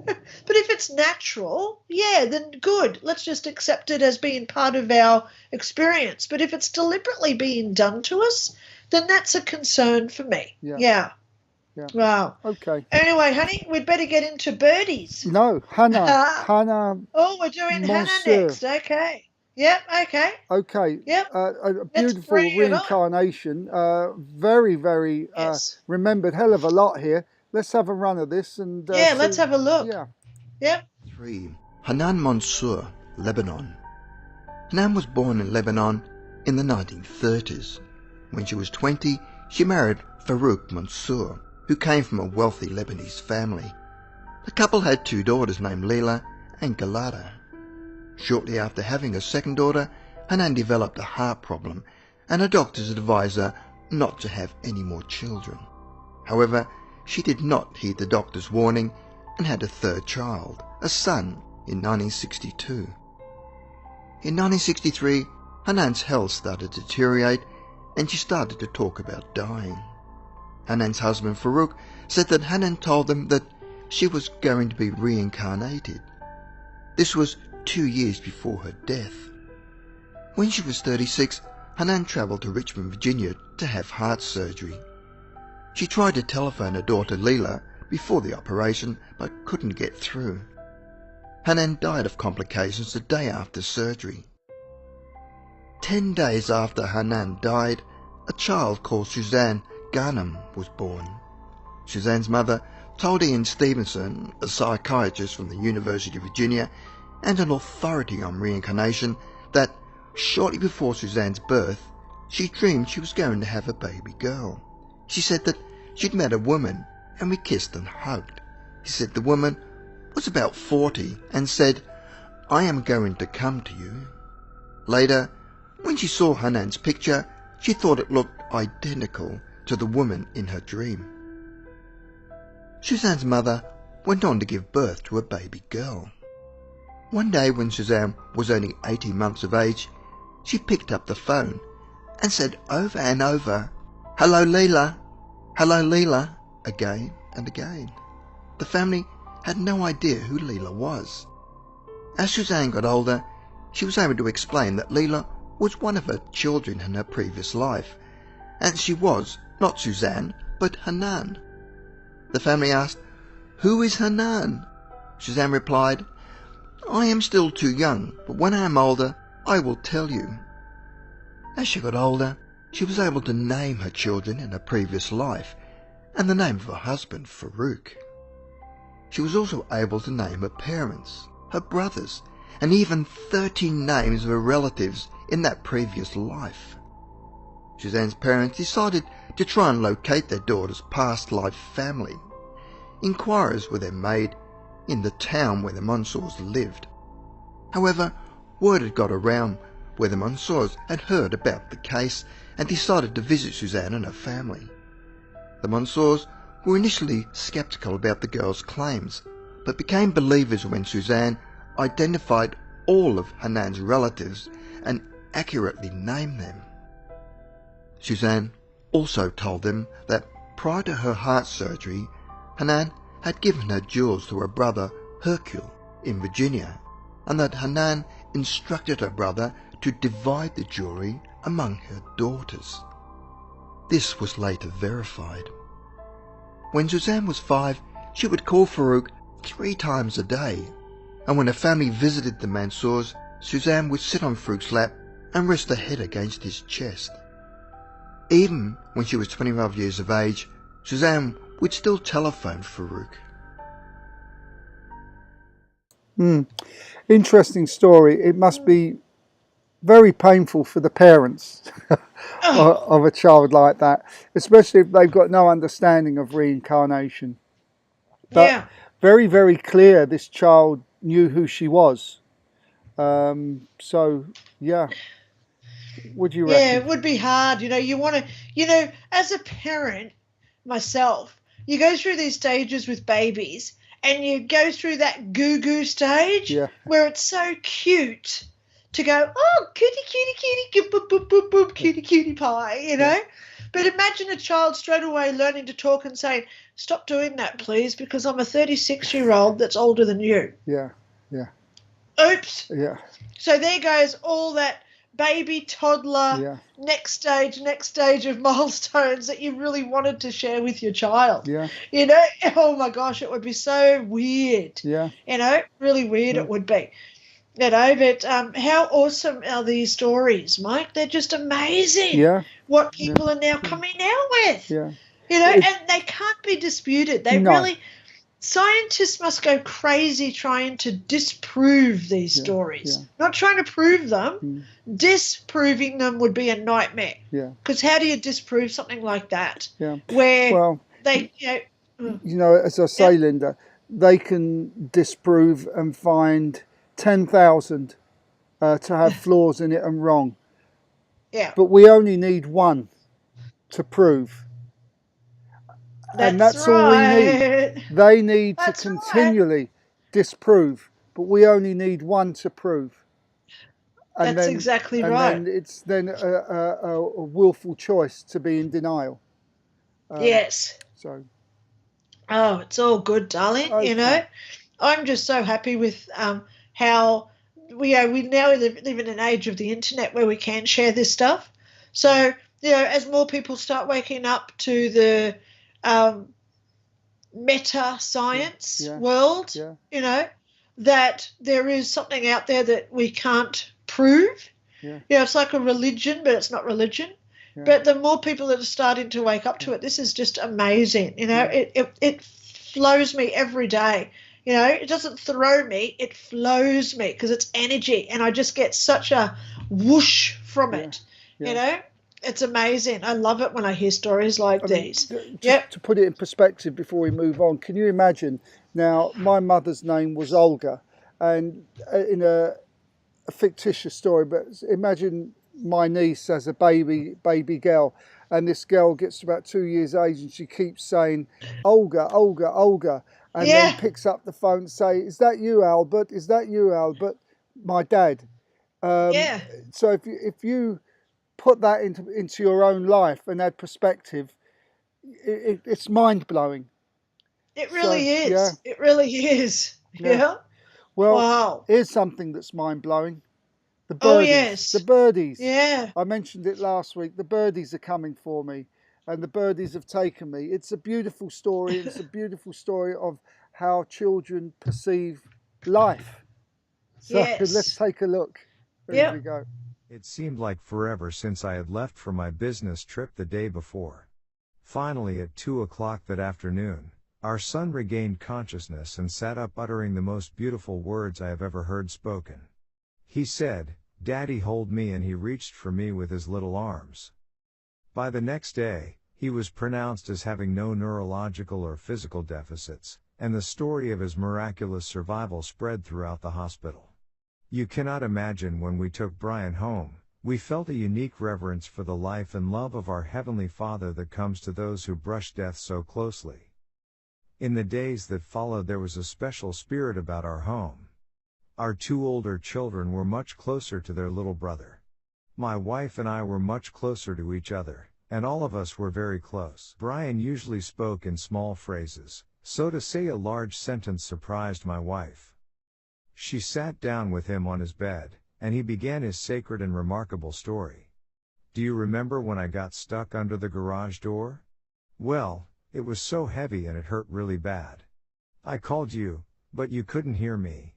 But if it's natural, yeah, then good. Let's just accept it as being part of our experience. But if it's deliberately being done to us, then that's a concern for me. Yeah. Yeah. Yeah. Wow. Okay. Anyway, honey, we'd better get into birdies. No, Hannah. Oh, we're doing Hannah Monsieur. next. Okay. Yep. Okay. Okay. Yep. A beautiful bring it on. reincarnation. Very, very Yes. remembered hell of a lot here. Let's have a run of this and Yeah, let's have a look. Yeah. Yep. 3. Hanan Mansour, Lebanon. Hanan was born in Lebanon in the 1930s. When she was 20, she married Farouk Mansour, who came from a wealthy Lebanese family. The couple had 2 daughters named Leila and Galada. Shortly after having a second daughter, Hanan developed a heart problem, and her doctors advised her not to have any more children. However, she did not heed the doctor's warning and had a third child, a son, in 1962. In 1963, Hanan's health started to deteriorate and she started to talk about dying. Hanan's husband Farouk said that Hanan told them that she was going to be reincarnated. This was 2 years before her death. When she was 36, Hanan travelled to Richmond, Virginia to have heart surgery. She tried to telephone her daughter Leila before the operation but couldn't get through. Hanan died of complications the day after surgery. 10 days after Hanan died, a child called Suzanne Garnham was born. Suzanne's mother told Ian Stevenson, a psychiatrist from the University of Virginia and an authority on reincarnation, that shortly before Suzanne's birth, she dreamed she was going to have a baby girl. She said that she'd met a woman and we kissed and hugged. She said the woman was about 40 and said, "I am going to come to you." Later, when she saw Hanan's picture, she thought it looked identical to the woman in her dream. Suzanne's mother went on to give birth to a baby girl. One day when Suzanne was only 18 months of age, she picked up the phone and said over and over, "Hello Leila, hello Leila," again and again. The family had no idea who Leila was. As Suzanne got older, she was able to explain that Leila was one of her children in her previous life, and she was not Suzanne, but Hanan. The family asked, "Who is Hanan?" Suzanne replied, "I am still too young, but when I am older, I will tell you." As she got older, she was able to name her children in her previous life, and the name of her husband, Farouk. She was also able to name her parents, her brothers, and even 13 names of her relatives in that previous life. Suzanne's parents decided to try and locate their daughter's past life family. Inquiries were then made in the town where the Mansours lived. However, word had got around where the Mansours had heard about the case and decided to visit Suzanne and her family. The Mansours were initially sceptical about the girl's claims, but became believers when Suzanne identified all of Hanan's relatives and accurately named them. Suzanne also told them that prior to her heart surgery, Hanan had given her jewels to her brother Hercule in Virginia, and that Hanan instructed her brother to divide the jewelry among her daughters. This was later verified. When Suzanne was 5, she would call Farouk 3 times a day, and when her family visited the Mansours, Suzanne would sit on Farouk's lap and rest her head against his chest. Even when she was 25 years of age, Suzanne would still telephone Farouk. Interesting story. It must be very painful for the parents of a child like that, especially if they've got no understanding of reincarnation. But Yeah. very, very clear this child knew who she was. So, yeah. Would you reckon? Yeah, it would be hard. You want to, as a parent myself, you go through these stages with babies and you go through that goo-goo stage Yeah. where it's so cute to go, oh, cutie, boop, boop, boop, boop, cutie pie, But imagine a child straight away learning to talk and saying, stop doing that, please, because I'm a 36-year-old that's older than you. Yeah. Oops. Yeah. So there goes all that baby, toddler, Yeah. next stage of milestones that you really wanted to share with your child. Yeah. Oh my gosh, it would be so weird. Yeah. Really weird it would be. But how awesome are these stories, Mike? They're just amazing. Yeah. What people are now coming out with. Yeah. And they can't be disputed. No. Scientists must go crazy trying to disprove these stories. Yeah. Not trying to prove them. Disproving them would be a nightmare. Yeah. Because how do you disprove something like that? Yeah. Where Well, they, as I say, Linda, they can disprove and find 10,000 to have flaws in it and wrong. yeah. But we only need one to prove. And that's all we need. They need to That's right. continually disprove, but we only need one to prove. And That's exactly right. And then it's then a willful choice to be in denial. Yes. So. Oh, it's all good, darling. Okay. I'm just so happy with how we now live in an age of the internet where we can share this stuff. So, as more people start waking up to the meta science world, that there is something out there that we can't prove. Yeah. It's like a religion, but it's not religion. Yeah. But the more people that are starting to wake up to it, this is just amazing. It flows me every day. It doesn't throw me, it flows me because it's energy, and I just get such a whoosh from it. Yeah. It's amazing. I love it when I hear stories like these. To put it in perspective before we move on, can you imagine? Now, my mother's name was Olga, and in a fictitious story, but imagine my niece as a baby girl, and this girl gets to about 2 years age and she keeps saying, Olga, Olga, Olga, and then picks up the phone and say, is that you, Albert? Is that you, Albert? My dad. So if you put that into your own life and add perspective, it's mind-blowing. It really is. Yeah. It really is. Yeah. Well, wow. Here's something that's mind-blowing. The birdies. Oh, yes. The birdies. Yeah. I mentioned it last week. The birdies are coming for me, and the birdies have taken me. It's a beautiful story. It's a beautiful story of how children perceive life. So let's take a look. Here we go. It seemed like forever since I had left for my business trip the day before. Finally, at 2 o'clock that afternoon, our son regained consciousness and sat up uttering the most beautiful words I have ever heard spoken. He said, "Daddy, hold me," and he reached for me with his little arms. By the next day, he was pronounced as having no neurological or physical deficits, and the story of his miraculous survival spread throughout the hospital. You cannot imagine when we took Brian home, we felt a unique reverence for the life and love of our Heavenly Father that comes to those who brush death so closely. In the days that followed, there was a special spirit about our home. Our 2 older children were much closer to their little brother. My wife and I were much closer to each other, and all of us were very close. Brian usually spoke in small phrases, so to say a large sentence surprised my wife. She sat down with him on his bed, and he began his sacred and remarkable story. Do you remember when I got stuck under the garage door? Well, it was so heavy and it hurt really bad. I called you, but you couldn't hear me.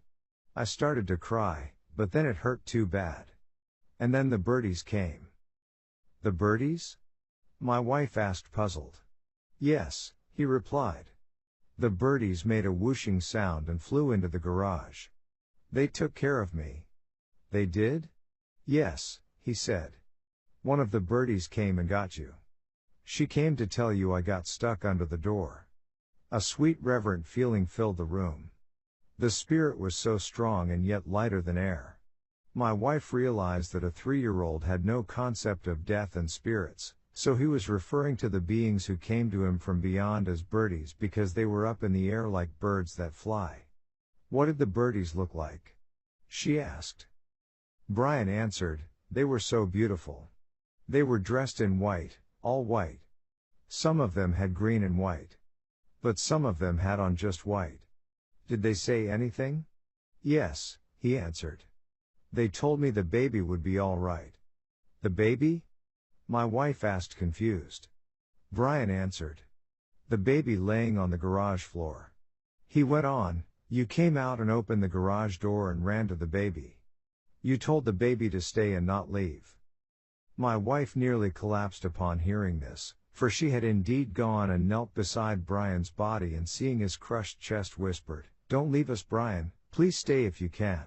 I started to cry, but then it hurt too bad. And then the birdies came. The birdies? My wife asked, puzzled. Yes, he replied. The birdies made a whooshing sound and flew into the garage. They took care of me. They did? Yes, he said. One of the birdies came and got you. She came to tell you I got stuck under the door. A sweet reverent feeling filled the room. The spirit was so strong and yet lighter than air. My wife realized that a 3-year-old had no concept of death and spirits, so he was referring to the beings who came to him from beyond as birdies because they were up in the air like birds that fly. What did the birdies look like? She asked. Brian answered, they were so beautiful. They were dressed in white, all white. Some of them had green and white. But some of them had on just white. Did they say anything? Yes, he answered. They told me the baby would be all right. The baby? My wife asked, confused. Brian answered. The baby laying on the garage floor. He went on, you came out and opened the garage door and ran to the baby. You told the baby to stay and not leave. My wife nearly collapsed upon hearing this, for she had indeed gone and knelt beside Brian's body and seeing his crushed chest whispered, don't leave us, Brian, please stay if you can.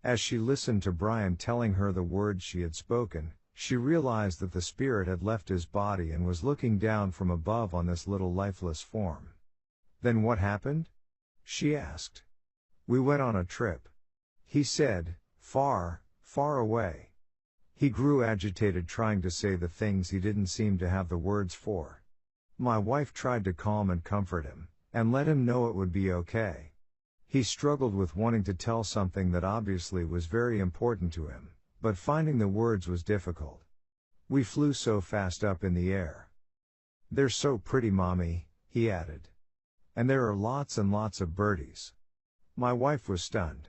As she listened to Brian telling her the words she had spoken, she realized that the spirit had left his body and was looking down from above on this little lifeless form. Then what happened? She asked. We went on a trip. He said, far, far away. He grew agitated trying to say the things he didn't seem to have the words for. My wife tried to calm and comfort him, and let him know it would be okay. He struggled with wanting to tell something that obviously was very important to him, but finding the words was difficult. We flew so fast up in the air. They're so pretty, Mommy, he added. And there are lots and lots of birdies. My wife was stunned.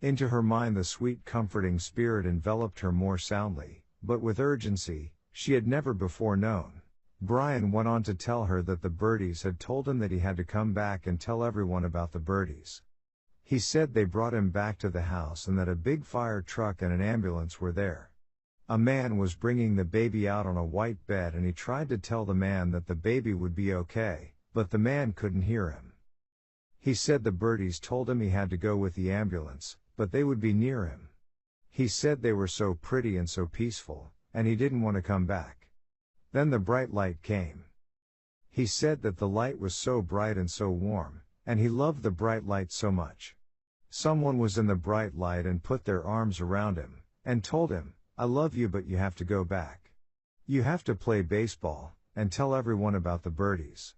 Into her mind the sweet comforting spirit enveloped her more soundly, but with urgency, she had never before known. Brian went on to tell her that the birdies had told him that he had to come back and tell everyone about the birdies. He said they brought him back to the house and that a big fire truck and an ambulance were there. A man was bringing the baby out on a white bed and he tried to tell the man that the baby would be okay, but the man couldn't hear him. He said the birdies told him he had to go with the ambulance, but they would be near him. He said they were so pretty and so peaceful, and he didn't want to come back. Then the bright light came. He said that the light was so bright and so warm, and he loved the bright light so much. Someone was in the bright light and put their arms around him, and told him, I love you, but you have to go back. You have to play baseball, and tell everyone about the birdies.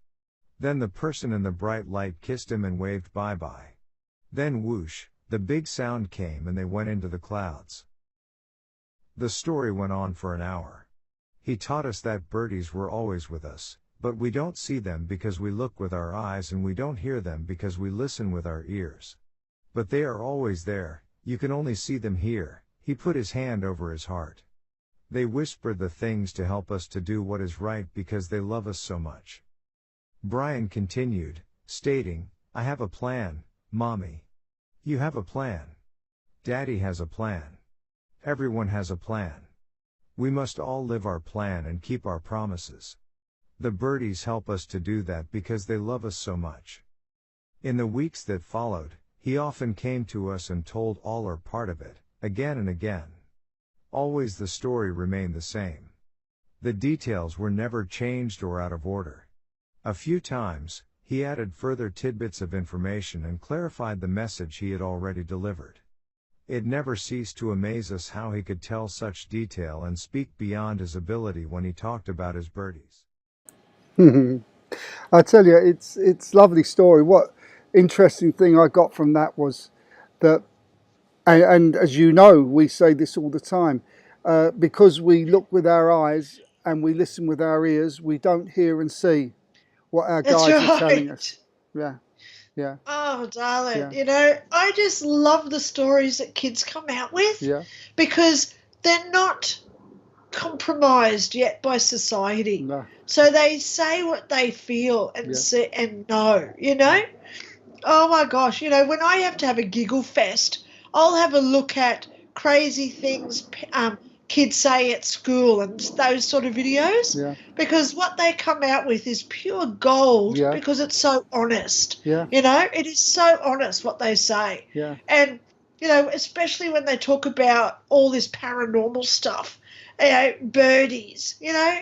Then the person in the bright light kissed him and waved bye-bye. Then whoosh, the big sound came and they went into the clouds. The story went on for an hour. He taught us that birdies were always with us, but we don't see them because we look with our eyes and we don't hear them because we listen with our ears. But they are always there, you can only see them here. He put his hand over his heart. They whisper the things to help us to do what is right because they love us so much. Brian continued, stating, I have a plan, Mommy. You have a plan. Daddy has a plan. Everyone has a plan. We must all live our plan and keep our promises. The birdies help us to do that because they love us so much. In the weeks that followed, he often came to us and told all or part of it, again and again. Always the story remained the same. The details were never changed or out of order. A few times, he added further tidbits of information and clarified the message he had already delivered. It never ceased to amaze us how he could tell such detail and speak beyond his ability when he talked about his birdies. I tell you, it's lovely story. What interesting thing I got from that was that, and as you know, we say this all the time, because we look with our eyes and we listen with our ears, we don't hear and see what our That's guides are telling right. us. Yeah. Yeah. Oh, darling, Yeah. you know, I just love the stories that kids come out with Yeah. because they're not compromised yet by society. No. So they say what they feel and Yeah. say and know, you know? Oh my gosh, you know, when I have to have a giggle fest, I'll have a look at crazy things kids say at school and those sort of videos Yeah. because what they come out with is pure gold Yeah. because it's so honest. Yeah. You know, it is so honest what they say. Yeah. And, you know, especially when they talk about all this paranormal stuff, you know, birdies, you know,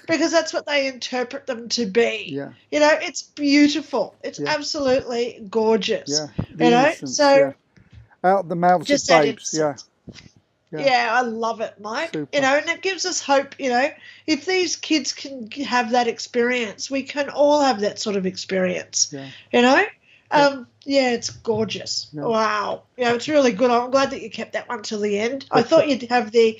because that's what they interpret them to be. Yeah. You know, it's beautiful. It's Yeah. absolutely gorgeous. Yeah. The You know, innocence, so yeah. Out the mouths just of that babes. Yeah. innocence. Yeah, I love it, Mike. Super. You know, and it gives us hope, you know, if these kids can have that experience, we can all have that sort of experience. Yeah. You know? Yeah, it's gorgeous. Yeah. Wow. You know, it's really good. I'm glad that you kept that one till the end. I thought you'd have the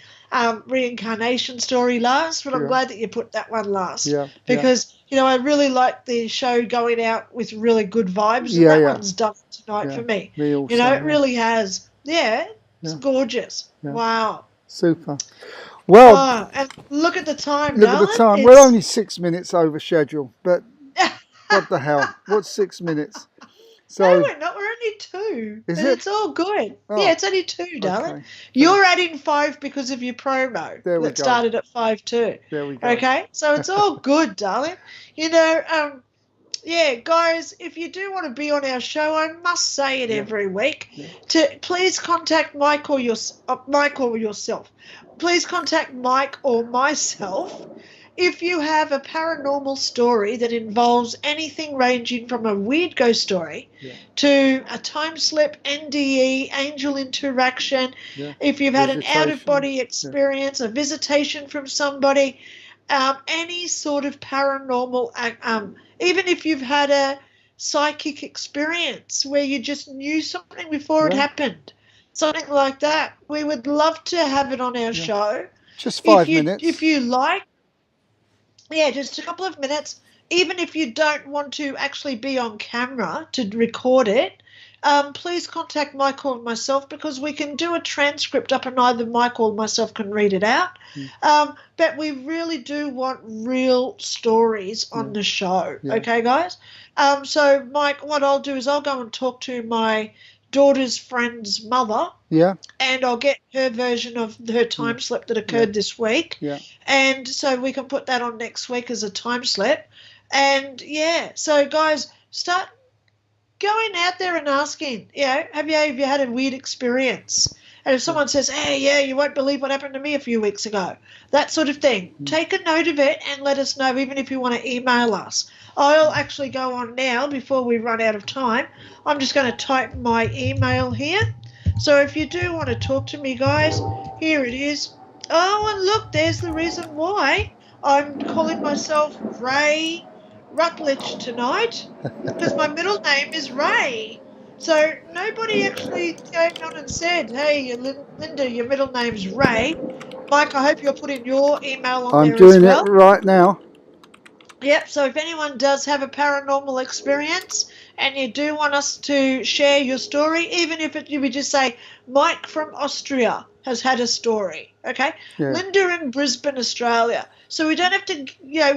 reincarnation story last, but I'm Yeah. glad that you put that one last. Yeah. Because, you know, I really like the show going out with really good vibes, and Yeah, that yeah. one's done tonight Yeah. for me. Me also. You know, it yeah. really has. Yeah, it's Yeah. gorgeous. Yeah. Wow. Super. Well, Oh, and look at the time, look at the darling. time. We're only 6 minutes over schedule, but what the hell? What's 6 minutes? So No, we're not. We're only two. Is and it? It's all good. Oh, Yeah, it's only two, darling. okay. You're adding 5 because of your promo There we that go. started at 5 too. There we go. Okay, so it's all good, darling. You know, yeah, guys, if you do want to be on our show, I must say it Yeah. every week. Yeah. To please contact Mike or yourself. Please contact Mike or myself if you have a paranormal story that involves anything ranging from a weird ghost story Yeah. to a time slip, NDE, angel interaction. Yeah. If you've had an Visitation. out-of-body experience, a visitation from somebody, any sort of paranormal, even if you've had a psychic experience where you just knew something before it Yeah. happened, something like that, we would love to have it on our show. Just 5 If minutes. If you like, yeah, just a couple of minutes. Even if you don't want to actually be on camera to record it, please contact Michael and myself because we can do a transcript up and either Michael or myself can read it out. But we really do want real stories on the show. Yeah. Okay, guys? So, Mike, what I'll do is I'll go and talk to my daughter's friend's mother Yeah. and I'll get her version of her time slip that occurred this week. Yeah. And so we can put that on next week as a time slip. And, yeah, so, guys, start going out there and asking, you know, have you had a weird experience? And if someone says, hey, yeah, you won't believe what happened to me a few weeks ago, that sort of thing, take a note of it and let us know, even if you want to email us. I'll actually go on now before we run out of time. I'm just going to type my email here. So if you do want to talk to me, guys, here it is. Oh, and look, there's the reason why I'm calling myself Ray Rutledge tonight, because my middle name is Ray. So nobody actually came on and said, hey, Linda, your middle name's Ray. Mike, I hope you're putting your email on I'm there doing as well. it right now. Yep, so if anyone does have a paranormal experience and you do want us to share your story, even if you would just say, Mike from Austria has had a story, okay? Yeah. Linda in Brisbane, Australia. So we don't have to,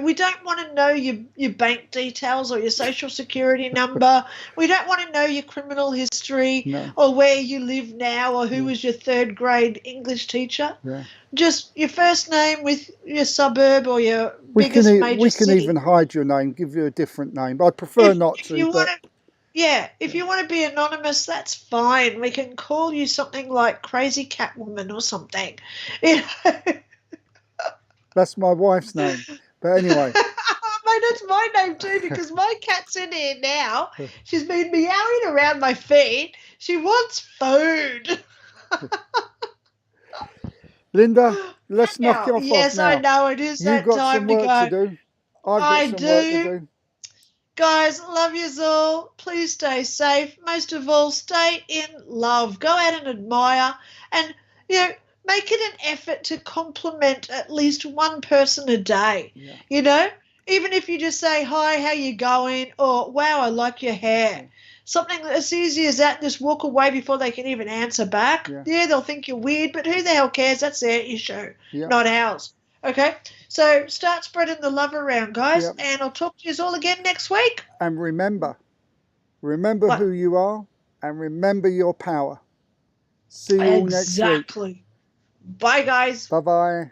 we don't want to know your bank details or your social security number. We don't want to know your criminal history or where you live now or who was your third grade English teacher. Yeah. Just your first name with your suburb or your biggest major We can city. even hide your name, give you a different name. I'd prefer not If to. you But want to, if you want to be anonymous, that's fine. We can call you something like Crazy Catwoman or something. that's my wife's name. But anyway. Mate, that's my name too because my cat's in here now. She's been meowing around my feet. She wants food. Linda, let's knock you off Yes, now. I know. It is that You've got time some to work go. to do. I've got I some do. work to do. Guys, love yous all. Please stay safe. Most of all, stay in love. Go out and admire and, make it an effort to compliment at least one person a day. Yeah. Even if you just say, hi, how you going? Or, wow, I like your hair. something as easy as that, just walk away before they can even answer back. Yeah, they'll think you're weird, but who the hell cares? That's their issue, not ours. Okay, so start spreading the love around, guys, and I'll talk to you all again next week. And remember who you are, and remember your power. See you all next week. Exactly. Bye, guys. Bye-bye.